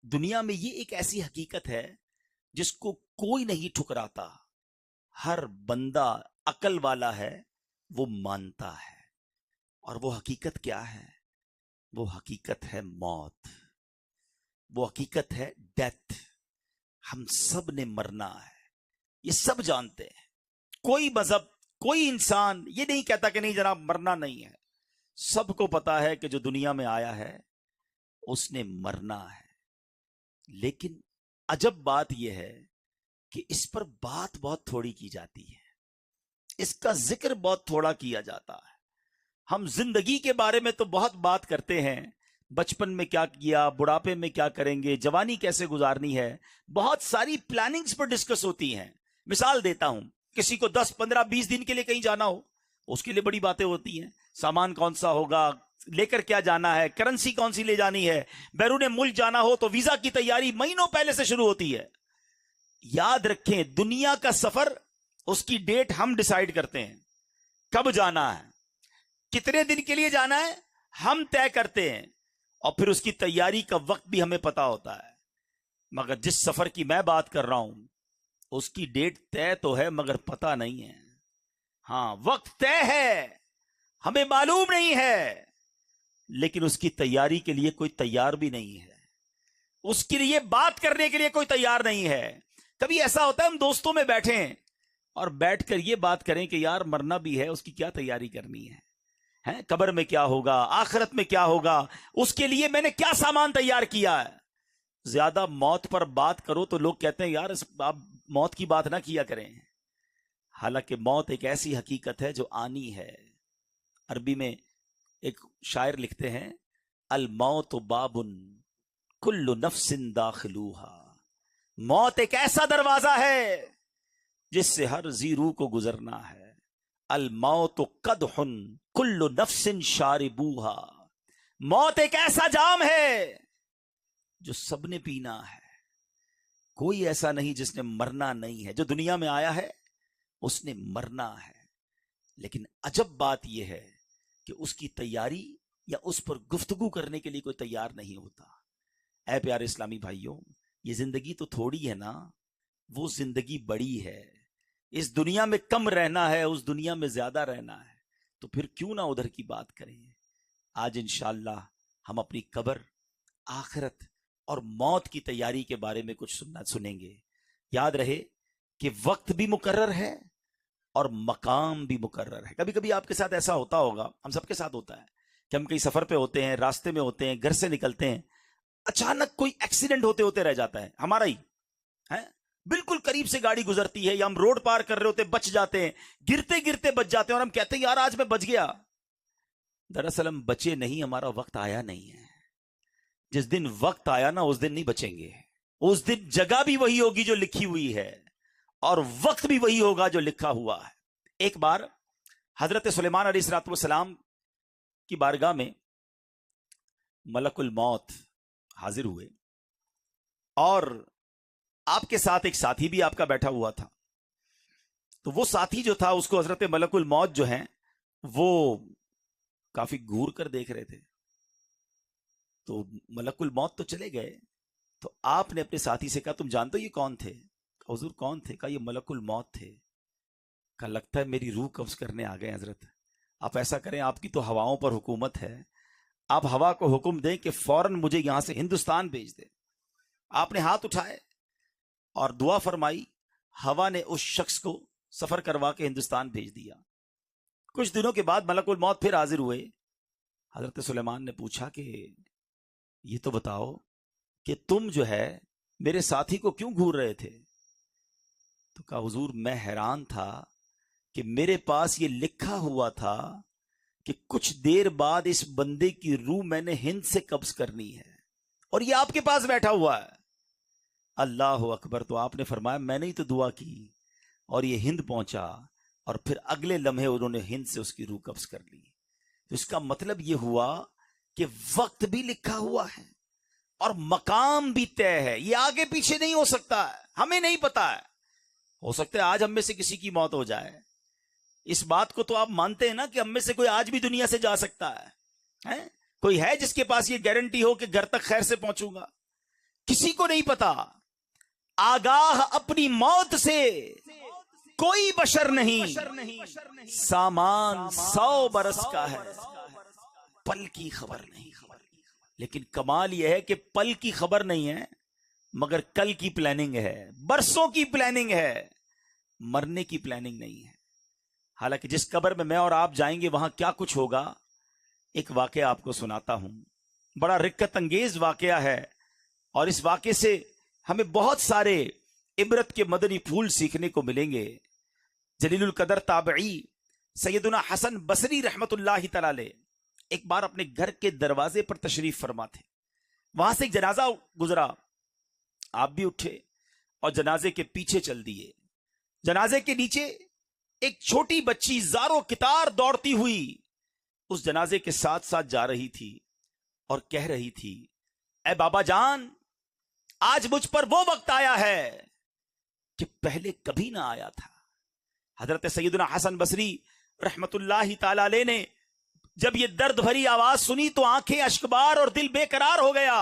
دنیا میں یہ ایک ایسی حقیقت ہے جس کو کوئی نہیں ٹھکراتا. ہر بندہ عقل والا ہے وہ مانتا ہے. اور وہ حقیقت کیا ہے؟ وہ حقیقت ہے موت. وہ حقیقت ہے ڈیتھ. ہم سب نے مرنا ہے، یہ سب جانتے ہیں. کوئی مذہب، کوئی انسان یہ نہیں کہتا کہ نہیں جناب مرنا نہیں ہے. سب کو پتا ہے کہ جو دنیا میں آیا ہے اس نے مرنا ہے. لیکن عجب بات یہ ہے کہ اس پر بات بہت تھوڑی کی جاتی ہے، اس کا ذکر بہت تھوڑا کیا جاتا ہے. ہم زندگی کے بارے میں تو بہت بات کرتے ہیں، بچپن میں کیا کیا، بڑھاپے میں کیا کریں گے، جوانی کیسے گزارنی ہے، بہت ساری پلاننگز پر ڈسکس ہوتی ہیں. مثال دیتا ہوں، کسی کو 10 15 20 دن کے لیے کہیں جانا ہو، اس کے لیے بڑی باتیں ہوتی ہیں. سامان کون سا ہوگا، لے کر کیا جانا ہے، کرنسی کون سی لے جانی ہے. بیرون ملک جانا ہو تو ویزا کی تیاری مہینوں پہلے سے شروع ہوتی ہے. یاد رکھیں، دنیا کا سفر اس کی ڈیٹ ہم ڈیسائیڈ کرتے ہیں. کب جانا ہے، کتنے دن کے لیے جانا ہے، ہم طے کرتے ہیں. اور پھر اس کی تیاری کا وقت بھی ہمیں پتا ہوتا ہے. مگر جس سفر کی میں بات کر رہا ہوں اس کی ڈیٹ طے تو ہے مگر پتا نہیں ہے. ہاں، وقت طے ہے، ہمیں معلوم نہیں ہے، لیکن اس کی تیاری کے لیے کوئی تیار بھی نہیں ہے. اس کے لیے بات کرنے کے لیے کوئی تیار نہیں ہے. کبھی ایسا ہوتا ہے ہم دوستوں میں بیٹھے ہیں اور بیٹھ کر یہ بات کریں کہ یار مرنا بھی ہے، اس کی کیا تیاری کرنی ہے، قبر میں کیا ہوگا، آخرت میں کیا ہوگا، اس کے لیے میں نے کیا سامان تیار کیا ہے. زیادہ موت پر بات کرو تو لوگ کہتے ہیں یار آپ موت کی بات نہ کیا کریں. حالانکہ موت ایک ایسی حقیقت ہے جو آنی ہے. عربی میں ایک شاعر لکھتے ہیں، الموت باب کل نفس داخلوہا. موت ایک ایسا دروازہ ہے جس سے ہر ذی روح کو گزرنا ہے. الموت قدح کل نفس شاربوہا. موت ایک ایسا جام ہے جو سب نے پینا ہے. کوئی ایسا نہیں جس نے مرنا نہیں ہے. جو دنیا میں آیا ہے اس نے مرنا ہے. لیکن عجب بات یہ ہے کہ اس کی تیاری یا اس پر گفتگو کرنے کے لیے کوئی تیار نہیں ہوتا. اے پیارے اسلامی بھائیوں، یہ زندگی تو تھوڑی ہے نا، وہ زندگی بڑی ہے. اس دنیا میں کم رہنا ہے، اس دنیا میں زیادہ رہنا ہے. تو پھر کیوں نہ ادھر کی بات کریں. آج انشاءاللہ ہم اپنی قبر، آخرت اور موت کی تیاری کے بارے میں کچھ سنیں گے. یاد رہے کہ وقت بھی مقرر ہے اور مقام بھی مقرر ہے. کبھی کبھی آپ کے ساتھ ایسا ہوتا ہوگا، ہم سب کے ساتھ ہوتا ہے کہ ہم کہیں سفر پہ ہوتے ہیں، راستے میں ہوتے ہیں، گھر سے نکلتے ہیں، اچانک کوئی ایکسیڈنٹ ہوتے ہوتے رہ جاتا ہے ہمارا ہی ہے. بالکل قریب سے گاڑی گزرتی ہے یا ہم روڈ پار کر رہے ہوتے بچ جاتے ہیں، گرتے گرتے بچ جاتے ہیں اور ہم کہتے ہیں یار آج میں بچ گیا. دراصل ہم بچے نہیں، ہمارا وقت آیا نہیں ہے. جس دن وقت آیا نا اس دن نہیں بچیں گے. اس دن جگہ بھی وہی ہوگی جو لکھی ہوئی ہے اور وقت بھی وہی ہوگا جو لکھا ہوا ہے. ایک بار حضرت سلیمان علیہ الصلوۃ والسلام کی بارگاہ میں ملک الموت حاضر ہوئے اور آپ کے ساتھ ایک ساتھی بھی آپ کا بیٹھا ہوا تھا. تو وہ ساتھی جو تھا اس کو حضرت ملک الموت جو ہیں وہ کافی گھور کر دیکھ رہے تھے. تو ملک الموت تو چلے گئے تو آپ نے اپنے ساتھی سے کہا تم جانتے ہو یہ کون تھے؟ حضور کون تھے؟ کہا یہ ملک الموت تھے. کہا لگتا ہے میری روح قبض کرنے آ گئے حضرت. آپ ایسا کریں، آپ کی تو ہواؤں پر حکومت ہے، آپ ہوا کو حکم دیں کہ فوراً مجھے یہاں سے ہندوستان بھیج دیں. آپ نے ہاتھ اٹھائے اور دعا فرمائی، ہوا نے اس شخص کو سفر کروا کے ہندوستان بھیج دیا. کچھ دنوں کے بعد ملک الموت پھر حاضر ہوئے. حضرت سلیمان نے پوچھا کہ یہ تو بتاؤ کہ تم جو ہے میرے ساتھی کو کیوں گھور رہے تھے؟ تو کہا حضور میں حیران تھا کہ میرے پاس یہ لکھا ہوا تھا کہ کچھ دیر بعد اس بندے کی روح میں نے ہند سے قبض کرنی ہے اور یہ آپ کے پاس بیٹھا ہوا ہے. اللہ اکبر. تو آپ نے فرمایا میں نے ہی تو دعا کی اور یہ ہند پہنچا اور پھر اگلے لمحے انہوں نے ہند سے اس کی روح قبض کر لی. تو اس کا مطلب یہ ہوا کہ وقت بھی لکھا ہوا ہے اور مقام بھی طے ہے. یہ آگے پیچھے نہیں ہو سکتا ہے، ہمیں نہیں پتا ہے. ہو سکتا ہے آج ہم میں سے کسی کی موت ہو جائے. اس بات کو تو آپ مانتے ہیں نا کہ ہم میں سے کوئی آج بھی دنیا سے جا سکتا ہے. کوئی ہے جس کے پاس یہ گارنٹی ہو کہ گھر تک خیر سے پہنچوں گا؟ کسی کو نہیں پتا. آگاہ اپنی موت سے کوئی بشر نہیں. سامان 100 برس کا ہے، پل کی خبر نہیں. لیکن کمال یہ ہے کہ پل کی خبر نہیں ہے مگر کل کی پلاننگ ہے، برسوں کی پلاننگ ہے، مرنے کی پلاننگ نہیں ہے. حالانکہ جس قبر میں میں اور آپ جائیں گے وہاں کیا کچھ ہوگا، ایک واقعہ آپ کو سناتا ہوں. بڑا رکت انگیز واقعہ ہے، اور اس واقعے سے ہمیں بہت سارے عبرت کے مدنی پھول سیکھنے کو ملیں گے. جلیل القدر تابعی سیدنا حسن بصری رحمت اللہ تعالی علیہ ایک بار اپنے گھر کے دروازے پر تشریف فرما تھے. وہاں سے ایک جنازہ گزرا، آپ بھی اٹھے اور جنازے کے پیچھے چل دیے. جنازے کے نیچے ایک چھوٹی بچی زارو کتار دوڑتی ہوئی اس جنازے کے ساتھ ساتھ جا رہی تھی اور کہہ رہی تھی، اے بابا جان، آج مجھ پر وہ وقت آیا ہے کہ پہلے کبھی نہ آیا تھا. حضرت سیدنا حسن بصری رحمت اللہ تعالی علیہ نے جب یہ درد بھری آواز سنی تو آنکھیں اشکبار اور دل بے قرار ہو گیا.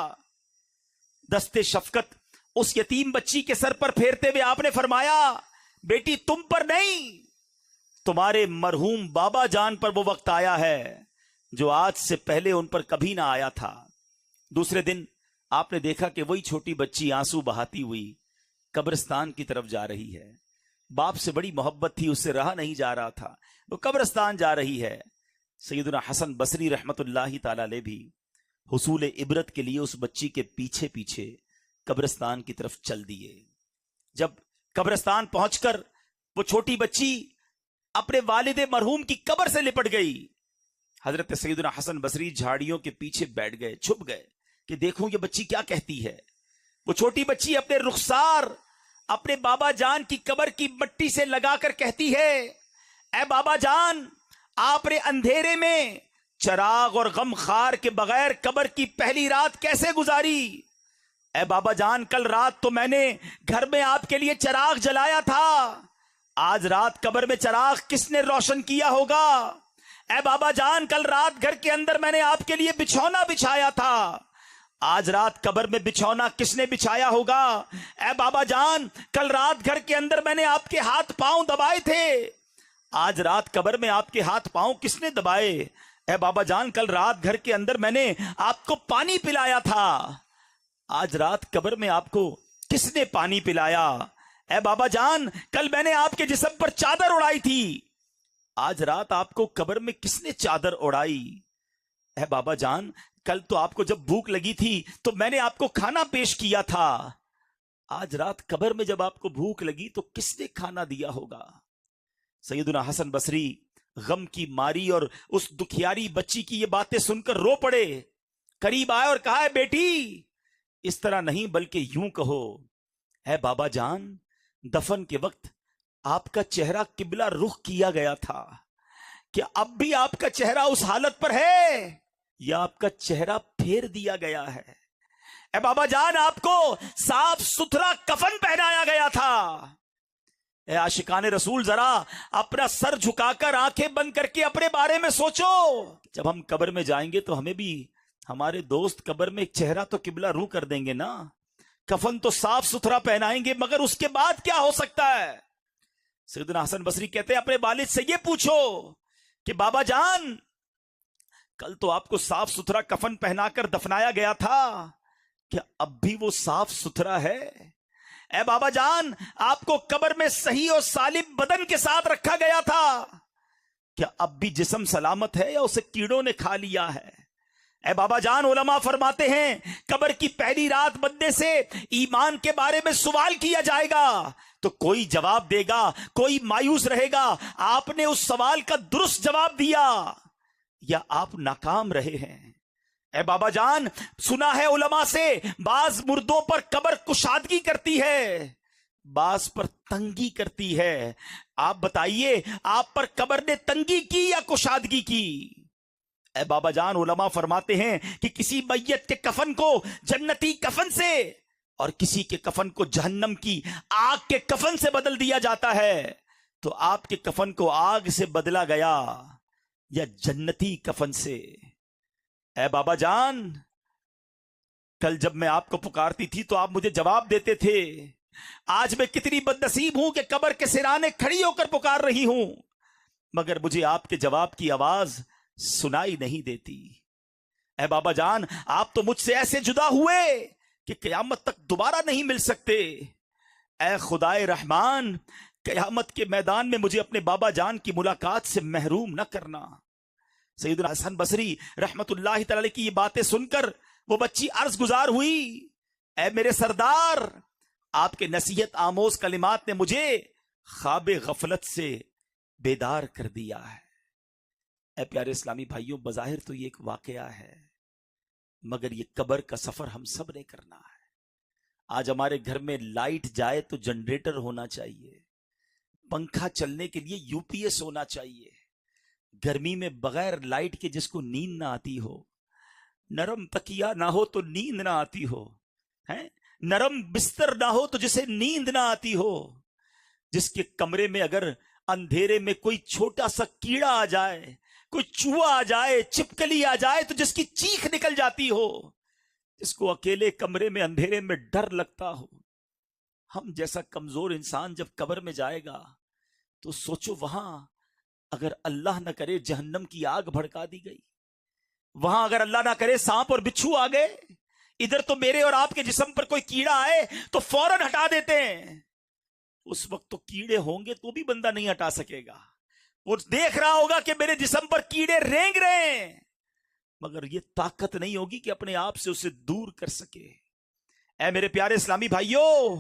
دستے شفقت اس یتیم بچی کے سر پر پھیرتے ہوئے آپ نے فرمایا، بیٹی تم پر نہیں، تمہارے مرحوم بابا جان پر وہ وقت آیا ہے جو آج سے پہلے ان پر کبھی نہ آیا تھا. دوسرے دن آپ نے دیکھا کہ وہی چھوٹی بچی آنسو بہاتی ہوئی قبرستان کی طرف جا رہی ہے. باپ سے بڑی محبت تھی، اس سے رہا نہیں جا رہا تھا، وہ قبرستان جا رہی ہے. سیدنا حسن بصری رحمت اللہ تعالی علیہ بھی حصول عبرت کے لیے اس بچی کے پیچھے پیچھے قبرستان کی طرف چل دیے. جب قبرستان پہنچ کر وہ چھوٹی بچی اپنے والد مرحوم کی قبر سے لپٹ گئی، حضرت سیدنا حسن بصری جھاڑیوں کے پیچھے بیٹھ گئے، چھپ گئے کہ دیکھوں یہ بچی کیا کہتی ہے. وہ چھوٹی بچی اپنے رخسار اپنے بابا جان کی قبر کی مٹی سے لگا کر کہتی ہے، اے بابا جان، آپ نے اندھیرے میں چراغ اور غم خار کے بغیر قبر کی پہلی رات کیسے گزاری؟ اے بابا جان، کل رات تو میں نے گھر میں آپ کے لیے چراغ جلایا تھا، آج رات قبر میں چراغ کس نے روشن کیا ہوگا؟ اے بابا جان، کل رات گھر کے اندر میں نے آپ کے لیے بچھونا بچھایا تھا، آج رات قبر میں بچھونا کس نے بچھایا ہوگا؟ اے بابا جان، کل رات گھر کے اندر میں نے آپ کے ہاتھ پاؤں دبائے تھے، آج رات قبر میں آپ کے ہاتھ پاؤں کس نے دبائے؟ اے بابا جان، کل رات گھر کے اندر میں نے آپ کو پانی پلایا تھا، آج رات قبر میں آپ کو کس نے پانی پلایا؟ اے بابا جان، کل میں نے آپ کے جسم پر چادر اڑائی تھی، آج رات آپ کو قبر میں کس نے چادر اڑائی؟ اے بابا جان، کل تو آپ کو جب بھوک لگی تھی تو میں نے آپ کو کھانا پیش کیا تھا، آج رات قبر میں جب آپ کو بھوک لگی تو کس نے کھانا دیا ہوگا؟ سیدنا حسن بصری غم کی ماری اور اس دکھیاری بچی کی یہ باتیں سن کر رو پڑے. قریب آئے اور کہا، بیٹی اس طرح نہیں بلکہ یوں کہو، اے بابا جان، دفن کے وقت آپ کا چہرہ قبلہ رخ کیا گیا تھا، کیا اب بھی آپ کا چہرہ اس حالت پر ہے یا آپ کا چہرہ پھیر دیا گیا ہے؟ اے بابا جان، آپ کو صاف ستھرا کفن پہنایا گیا تھا. اے عاشقان رسول، ذرا اپنا سر جھکا کر آنکھیں بند کر کے اپنے بارے میں سوچو. جب ہم قبر میں جائیں گے تو ہمیں بھی ہمارے دوست قبر میں ایک چہرہ تو قبلہ رو کر دیں گے نا، کفن تو صاف ستھرا پہنائیں گے، مگر اس کے بعد کیا ہو سکتا ہے؟ سیدنا حسن بصری کہتے ہیں، اپنے والد سے یہ پوچھو کہ بابا جان، کل تو آپ کو صاف ستھرا کفن پہنا کر دفنایا گیا تھا، کیا اب بھی وہ صاف ستھرا ہے؟ اے بابا جان، آپ کو قبر میں صحیح اور سالم بدن کے ساتھ رکھا گیا تھا، کیا اب بھی جسم سلامت ہے یا اسے کیڑوں نے کھا لیا ہے؟ اے بابا جان، علماء فرماتے ہیں قبر کی پہلی رات بندے سے ایمان کے بارے میں سوال کیا جائے گا تو کوئی جواب دے گا، کوئی مایوس رہے گا. آپ نے اس سوال کا درست جواب دیا یا آپ ناکام رہے ہیں؟ اے بابا جان، سنا ہے علماء سے بعض مردوں پر قبر کشادگی کرتی ہے، بعض پر تنگی کرتی ہے. آپ بتائیے، آپ پر قبر نے تنگی کی یا کشادگی کی؟ اے بابا جان، علماء فرماتے ہیں کہ کسی میت کے کفن کو جنتی کفن سے اور کسی کے کفن کو جہنم کی آگ کے کفن سے بدل دیا جاتا ہے. تو آپ کے کفن کو آگ سے بدلا گیا یا جنتی کفن سے؟ اے بابا جان، کل جب میں آپ کو پکارتی تھی تو آپ مجھے جواب دیتے تھے. آج میں کتنی بدنصیب ہوں کہ قبر کے سرانے کھڑی ہو کر پکار رہی ہوں، مگر مجھے آپ کے جواب کی آواز سنائی نہیں دیتی. اے بابا جان، آپ تو مجھ سے ایسے جدا ہوئے کہ قیامت تک دوبارہ نہیں مل سکتے. اے خدائے رحمان، قیامت کے میدان میں مجھے اپنے بابا جان کی ملاقات سے محروم نہ کرنا. سیدنا حسن بصری رحمت اللہ تعالی کی یہ باتیں سن کر وہ بچی عرض گزار ہوئی، اے میرے سردار، آپ کے نصیحت آموز کلمات نے مجھے خواب غفلت سے بیدار کر دیا ہے. اے پیارے اسلامی بھائیوں، بظاہر تو یہ ایک واقعہ ہے، مگر یہ قبر کا سفر ہم سب نے کرنا ہے. آج ہمارے گھر میں لائٹ جائے تو جنریٹر ہونا چاہیے، پنکھا چلنے کے لیے یو پی ایس ہونا چاہیے. گرمی میں بغیر لائٹ کے جس کو نیند نہ آتی ہو، نرم تکیہ نہ ہو تو نیند نہ آتی ہو، نرم بستر نہ ہو تو جسے نیند نہ آتی ہو، جس کے کمرے میں اگر اندھیرے میں کوئی چھوٹا سا کیڑا آ جائے، کوئی چوہا آ جائے، چپکلی آ جائے تو جس کی چیخ نکل جاتی ہو، جس کو اکیلے کمرے میں اندھیرے میں ڈر لگتا ہو. ہم جیسا کمزور انسان جب قبر میں جائے گا تو سوچو، وہاں اگر اللہ نہ کرے جہنم کی آگ بھڑکا دی گئی، وہاں اگر اللہ نہ کرے سانپ اور بچھو آ گئے، ادھر تو میرے اور آپ کے جسم پر کوئی کیڑا آئے تو فوراً ہٹا دیتے ہیں. اس وقت تو کیڑے ہوں گے تو بھی بندہ نہیں ہٹا سکے گا. وہ دیکھ رہا ہوگا کہ میرے جسم پر کیڑے رینگ رہے ہیں، مگر یہ طاقت نہیں ہوگی کہ اپنے آپ سے اسے دور کر سکے. اے میرے پیارے اسلامی بھائیوں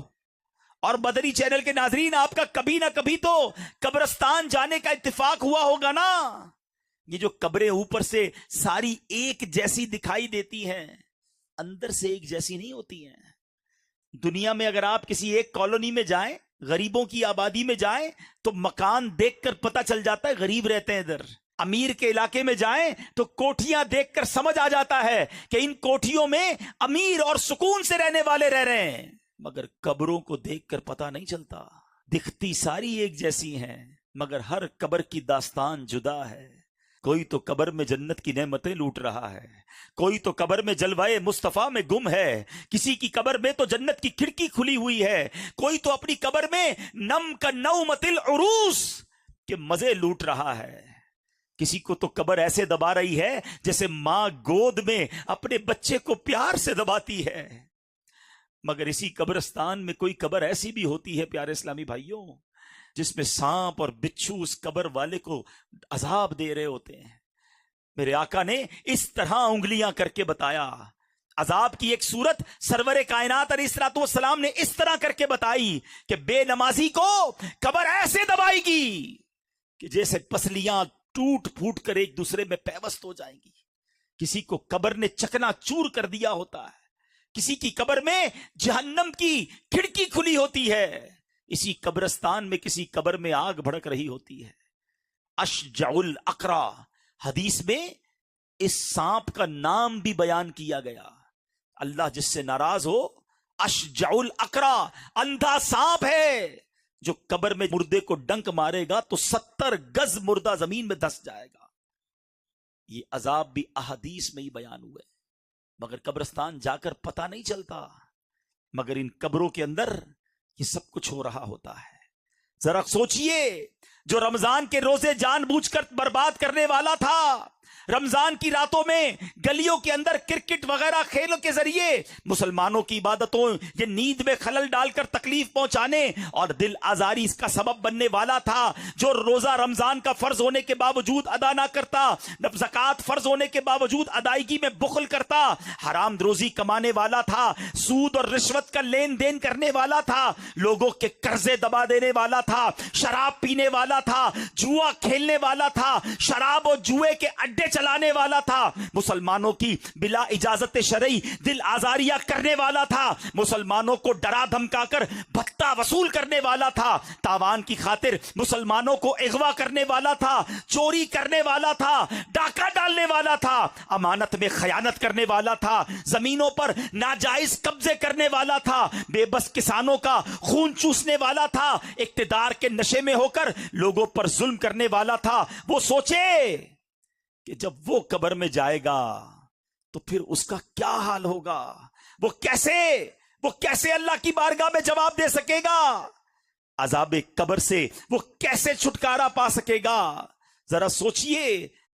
اور مدنی چینل کے ناظرین، آپ کا کبھی نہ کبھی تو قبرستان جانے کا اتفاق ہوا ہوگا نا. یہ جو قبریں اوپر سے ساری ایک جیسی دکھائی دیتی ہیں، اندر سے ایک جیسی نہیں ہوتی ہیں. دنیا میں اگر آپ کسی ایک کالونی میں جائیں، غریبوں کی آبادی میں جائیں، تو مکان دیکھ کر پتہ چل جاتا ہے غریب رہتے ہیں ادھر. امیر کے علاقے میں جائیں تو کوٹھیاں دیکھ کر سمجھ آ جاتا ہے کہ ان کوٹھیوں میں امیر اور سکون سے رہنے والے رہ رہے ہیں. مگر قبروں کو دیکھ کر پتہ نہیں چلتا. دکھتی ساری ایک جیسی ہیں، مگر ہر قبر کی داستان جدا ہے. کوئی تو قبر میں جنت کی نعمتیں لوٹ رہا ہے، کوئی تو قبر میں جلوائے مصطفیٰ میں گم ہے، کسی کی قبر میں تو جنت کی کھڑکی کھلی ہوئی ہے، کوئی تو اپنی قبر میں نم کا نومت العروس کے مزے لوٹ رہا ہے. کسی کو تو قبر ایسے دبا رہی ہے جیسے ماں گود میں اپنے بچے کو پیار سے دباتی ہے. مگر اسی قبرستان میں کوئی قبر ایسی بھی ہوتی ہے پیارے اسلامی بھائیوں، جس میں سانپ اور بچھو اس قبر والے کو عذاب دے رہے ہوتے ہیں. میرے آقا نے اس طرح انگلیاں کر کے بتایا. عذاب کی ایک صورت سرور کائنات علیہ الصلوۃ والسلام نے اس طرح کر کے بتائی کہ بے نمازی کو قبر ایسے دبائے گی کہ جیسے پسلیاں ٹوٹ پھوٹ کر ایک دوسرے میں پیوست ہو جائیں گی. کسی کو قبر نے چکنا چور کر دیا ہوتا ہے، کسی کی قبر میں جہنم کی کھڑکی کھلی ہوتی ہے، اسی قبرستان میں کسی قبر میں آگ بھڑک رہی ہوتی ہے. اشجع الاقرا، حدیث میں اس سانپ کا نام بھی بیان کیا گیا. اللہ جس سے ناراض ہو، اشجع الاقرا، اندھا سانپ ہے جو قبر میں مردے کو ڈنک مارے گا تو 70 گز مردہ زمین میں دھس جائے گا. یہ عذاب بھی احادیث میں ہی بیان ہوئے، مگر قبرستان جا کر پتہ نہیں چلتا. مگر ان قبروں کے اندر یہ سب کچھ ہو رہا ہوتا ہے. ذرا سوچئے، جو رمضان کے روزے جان بوجھ کر برباد کرنے والا تھا، رمضان کی راتوں میں گلیوں کے اندر کرکٹ وغیرہ کھیلوں کے ذریعے مسلمانوں کی عبادتوں یہ نیند میں خلل ڈال کر تکلیف پہنچانے اور دل آزاری اس کا سبب بننے والا تھا، جو روزہ رمضان کا فرض ہونے کے باوجود ادا نہ کرتا، زکوٰۃ فرض ہونے کے باوجود ادائیگی میں بخل کرتا، حرام روزی کمانے والا تھا، سود اور رشوت کا لین دین کرنے والا تھا، لوگوں کے قرضے دبا دینے والا تھا، شراب پینے والا تھا، جوا کھیلنے والا تھا، شراب اور جوئے کے اڈے چلانے والا تھا، مسلمانوں کی بلا اجازت شرعی دل آزاریاں کرنے والا تھا، مسلمانوں کو ڈرا دھمکا کر بھتہ وصول کرنے والا تھا، تاوان کی خاطر مسلمانوں کو اغوا کرنے والا تھا، چوری کرنے والا تھا، ڈاکہ ڈالنے والا تھا، امانت میں خیانت کرنے والا تھا، زمینوں پر ناجائز قبضے کرنے والا تھا، بے بس کسانوں کا خون چوسنے والا تھا، اقتدار کے نشے میں ہو کر لوگوں پر ظلم کرنے والا تھا. وہ سوچے کہ جب وہ قبر میں جائے گا تو پھر اس کا کیا حال ہوگا. وہ کیسے اللہ کی بارگاہ میں جواب دے سکے گا؟ عذاب قبر سے وہ کیسے چھٹکارا پا سکے گا؟ ذرا سوچئے